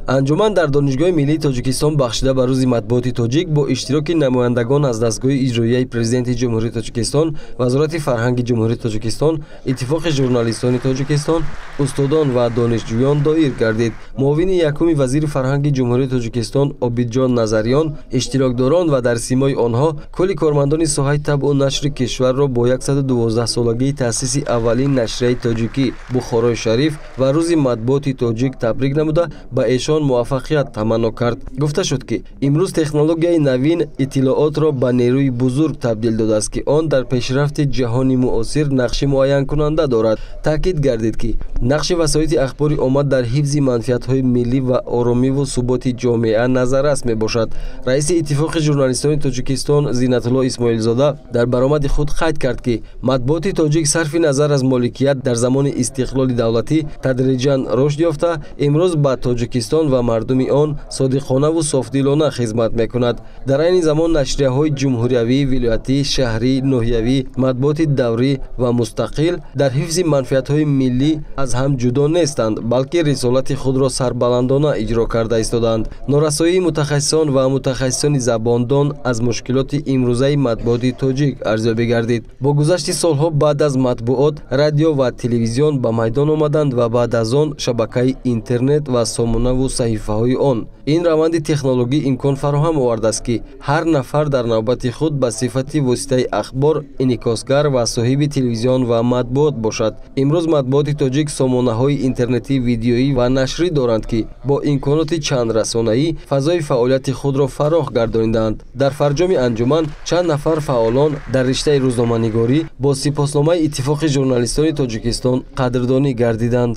анҷуман дар донишгоҳи миллии тоҷикистон бахшида ба рӯзи матбуоти тоҷик бо иштироки намояндагон аз дастгоҳи иҷроияи президенти ҷумҳурии тоҷикистон, вазорати фарҳанги ҷумҳурии тоҷикистон, иттифоқи журналистони тоҷикистон, устодон ва донишҷӯён доир гардид. муовини якуми вазири фарҳанги ҷумҳурии тоҷикистон Обидҷон Назарён иштирокдорон ва дар симои онҳо кулли кормандони соҳаи табъу нашри кишварро бо 112-солагии таъсиси аввалин нашрияи тоҷикӣ Бухорои Шариф ва рӯзи матбуоти тоҷик табрик намуда ба эшон муваффақият таманно кард. гуфта шуд ки имрӯз технологияи навин иттилоотро ба нерӯи бузург табдил додааст ки он дар пешрафти ҷаҳони муосир нақши муайянкунанда дорад. таъкид гардид ки нақши васоити ахбори оммад дар ҳифзи манфиатҳои миллӣ ва оромиву суботи ҷомеа назаррас мебошад. раиси иттифоқи журналистони тоҷикистон Зиннатулло Исмоилзода дар баромади худ қайд кард ки матбуоти тоҷик сарфи назар аз моликият дар замони истиқлоли давлатӣ тадриҷан рушд ёфта имрӯз ба тоҷикистон ва мардуми он содиқонаву софдилона хизмат мекунад. дар айни замон нашрияҳои ҷумҳуриявӣ, вилоятӣ, шаҳрӣ, ноҳиявӣ, матбуоти даврӣ ва мустақил дар ҳифзи манфиатҳои миллӣ аз ҳам ҷудо нестанд, балки рисолати худро сарбаландона иҷро карда истодаанд. норасоии мутахассисон ва мутахассисони забондон аз мушкилоти имрӯзаи матбуоти тоҷик арзёбӣ гардид. бо гузашти солҳо баъд аз матбуот, радио ва телевизион ба майдон омаданд ва баъд аз он шабакаи интернет ва сомонаву саҳифаҳои он. ин раванди технологӣ имкон фароҳам овардааст ки ҳар нафар дар навбати худ ба сифати воситаи ахбор, инъикосгар ва соҳиби телевизион ва матбуот бошад. имрӯз матбуоти тоҷик сомонаҳои интернетӣ, видеоӣ ва нашрӣ доранд ки бо имконоти чандрасонаӣ фазои фаъолияти худро фароғ гардонидаанд. дар фарҷоми анҷуман чанд нафар фаъолон дар риштаи рӯзноманигорӣ бо сипосномаи иттифоқи журналистони тоҷикистон қадрдонӣ гардиданд.